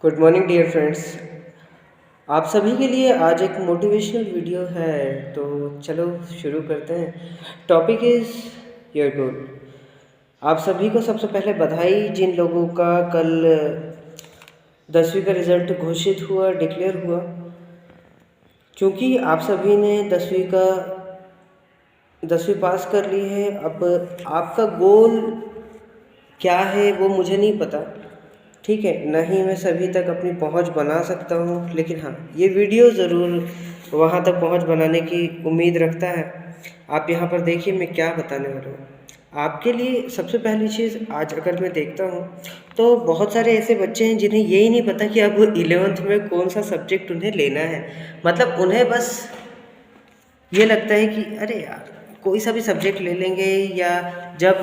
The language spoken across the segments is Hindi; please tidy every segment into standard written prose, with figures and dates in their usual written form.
Good morning dear friends. आप सभी के लिए आज एक मोटिवेशनल वीडियो है, तो चलो शुरू करते हैं। Topic is your goal. आप सभी को सबसे पहले बधाई जिन लोगों का कल 10वीं का रिज़ल्ट घोषित हुआ, डिक्लेयर हुआ। क्योंकि आप सभी ने 10वीं पास कर ली है। अब आपका गोल क्या है वो मुझे नहीं पता, ठीक है, नहीं मैं सभी तक अपनी पहुंच बना सकता हूं, लेकिन हाँ, ये वीडियो ज़रूर वहां तक पहुंच बनाने की उम्मीद रखता है। आप यहां पर देखिए मैं क्या बताने वाला हूँ आपके लिए। सबसे पहली चीज़, आज अगर मैं देखता हूँ तो बहुत सारे ऐसे बच्चे हैं जिन्हें यही नहीं पता कि अब 11th में कौन सा सब्जेक्ट उन्हें लेना है। मतलब उन्हें बस ये लगता है कि अरे यार कोई सा भी सब्जेक्ट ले लेंगे, या जब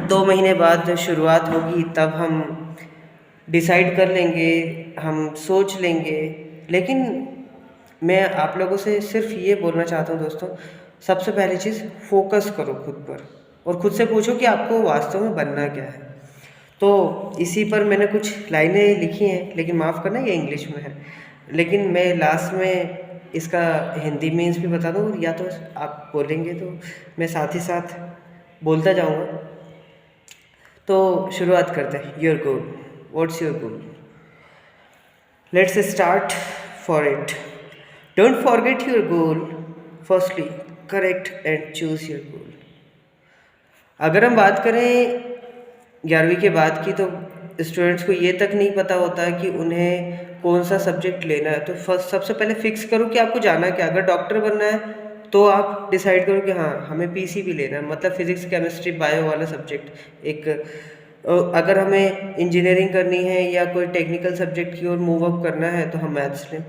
2 महीने बाद शुरुआत होगी तब हम डिसाइड कर लेंगे, हम सोच लेंगे। लेकिन मैं आप लोगों से सिर्फ ये बोलना चाहता हूँ दोस्तों, सबसे पहली चीज़ फोकस करो खुद पर और खुद से पूछो कि आपको वास्तव में बनना क्या है। तो इसी पर मैंने कुछ लाइनें लिखी हैं, लेकिन माफ़ करना ये इंग्लिश में है, लेकिन मैं लास्ट में इसका हिंदी मीन्स भी बता दूँ, या तो आप बोलेंगे तो मैं साथ ही साथ बोलता जाऊँगा। तो शुरुआत करते हैं। Your goal, what's your goal? Let's start for it. Don't forget your goal. Firstly correct and choose your गोल। अगर हम बात करें 11वीं के बाद की, तो स्टूडेंट्स को ये तक नहीं पता होता है कि उन्हें कौन सा सब्जेक्ट लेना है। तो फर्स्ट सबसे पहले फिक्स करो कि आपको जाना क्या। अगर डॉक्टर बनना है तो आप डिसाइड करो कि हाँ हमें पीसीबी लेना है, मतलब फिजिक्स केमिस्ट्री बायो वाला सब्जेक्ट एक। अगर हमें इंजीनियरिंग करनी है या कोई टेक्निकल सब्जेक्ट की ओर मूव अप करना है तो हम मैथ्स लें,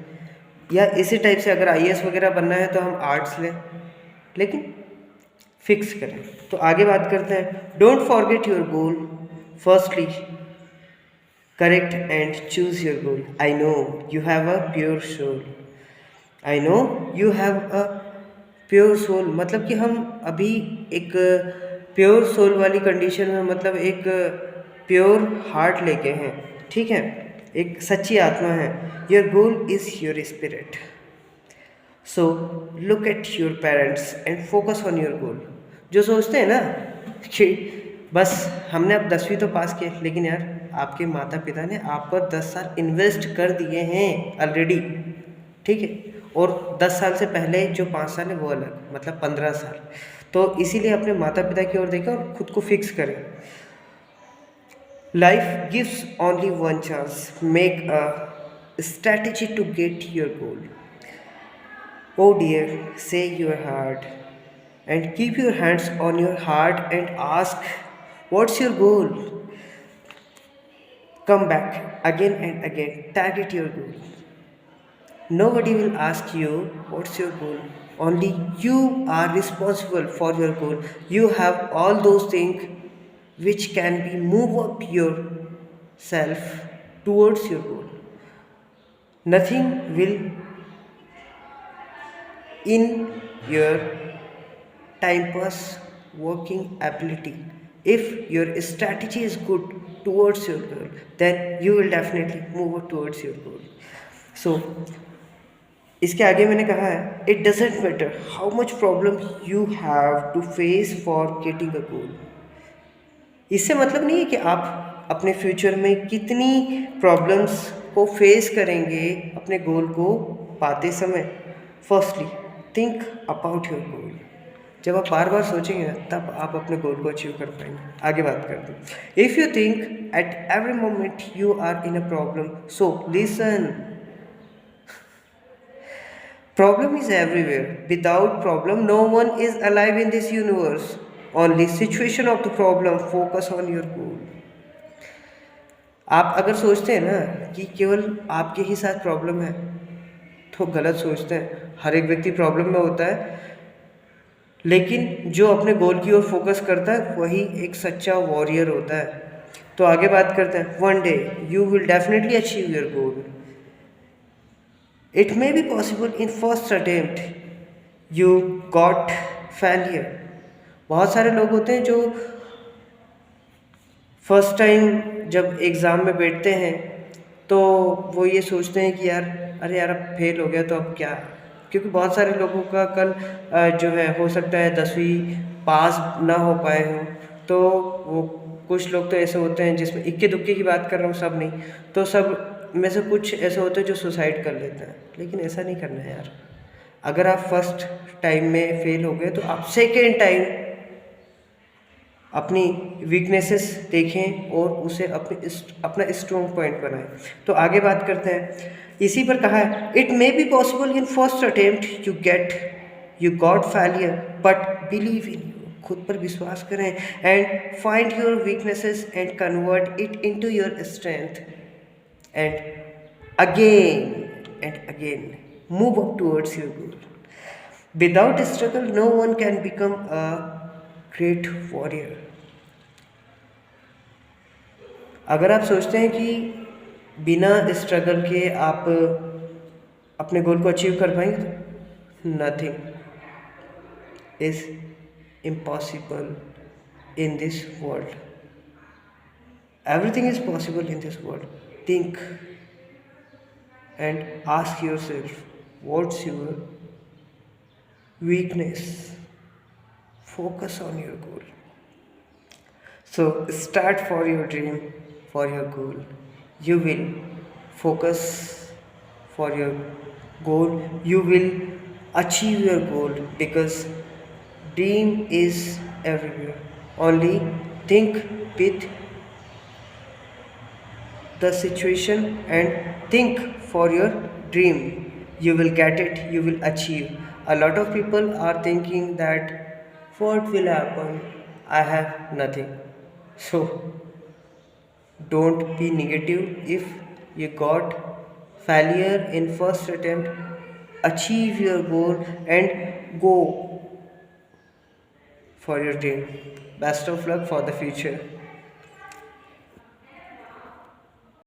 या इसी टाइप से अगर आईएएस वगैरह बनना है तो हम आर्ट्स लें, लेकिन फिक्स करें। तो आगे बात करते हैं। Don't forget your goal. Firstly correct and choose your goal. I know you have a pure soul. I know you have a pure soul, मतलब कि हम अभी एक प्योर सोल वाली कंडीशन में, मतलब एक प्योर हार्ट लेके हैं, ठीक है, एक सच्ची आत्मा है। Your goal is your spirit. So look at your parents and focus on your goal. जो सोचते हैं ना कि बस हमने अब 10वीं तो पास किया, लेकिन यार आपके माता पिता ने आप पर 10 साल इन्वेस्ट कर दिए हैं ऑलरेडी, ठीक है, और 10 साल से पहले जो 5 साल है वो अलग, मतलब 15 साल। तो इसीलिए अपने माता पिता की ओर देखें और खुद को फिक्स करें। Life gives only one chance, make a strategy to get your goal. Oh dear, say your heart and keep your hands on your heart and ask, what's your goal? Come back again and again, target your goal. Nobody will ask you what's your goal. Only you are responsible for your goal. You have all those things which can be move up yourself towards your goal. Nothing will in your time pass working ability. If your strategy is good towards your goal, then you will definitely move towards your goal. So इसके आगे मैंने कहा है, it doesn't matter how much problem you have to face for getting a goal. इससे मतलब नहीं है कि आप अपने फ्यूचर में कितनी प्रॉब्लम्स को फेस करेंगे अपने गोल को पाते समय। Firstly think about your goal. जब आप बार बार सोचेंगे ना, तब आप अपने गोल को अचीव कर पाएंगे। आगे बात करते हैं। If you think at every moment you are in a problem, so listen. Problem is everywhere. Without problem, no one is alive in this universe. Only situation of the problem. Focus on your goal. आप अगर सोचते हैं ना कि केवल आपके ही साथ प्रॉब्लम है, तो गलत सोचते हैं। हर एक व्यक्ति प्रॉब्लम में होता है, लेकिन जो अपने गोल की ओर फोकस करता है वही एक सच्चा वॉरियर होता है। तो आगे बात करते हैं। One day you will definitely achieve your goal. It may be possible in first attempt you got failure. बहुत सारे लोग होते हैं जो फर्स्ट टाइम जब एग्ज़ाम में बैठते हैं तो वो ये सोचते हैं कि यार अरे यार अब फेल हो गया तो अब क्या, क्योंकि बहुत सारे लोगों का कल जो है हो सकता है 10वीं पास ना हो पाए हों, तो वो कुछ लोग तो ऐसे होते हैं जिसमें इक्के दुक्के की बात कर रहा हूँ, सब नहीं, तो सब में से कुछ ऐसे होते हैं जो सुसाइड कर लेते हैं। लेकिन ऐसा नहीं करना है यार। अगर आप फर्स्ट टाइम में फेल हो गए तो आप सेकेंड टाइम अपनी वीकनेसेस देखें और उसे अपना स्ट्रॉन्ग पॉइंट बनाएं। तो आगे बात करते हैं, इसी पर कहा है it may be possible in first attempt you got failure but believe in you, खुद पर विश्वास करें and find your weaknesses and convert it into your strength and again move up towards your goal. Without struggle no one can become a great warrior. अगर आप सोचते हैं कि बिना स्ट्रगल के आप अपने गोल को अचीव कर पाएंगे, तो nothing is impossible in this world. Everything is possible in this world. Think and ask yourself what's your weakness, focus on your goal. So start for your dream, for your goal. You will focus for your goal, you will achieve your goal, because dream is everywhere. Only think with the situation and think for your dream. You will get it, you will achieve. A lot of people are thinking that what will happen, I have nothing. So don't be negative. If you got failure in first attempt, achieve your goal and go for your dream. Best of luck for the future.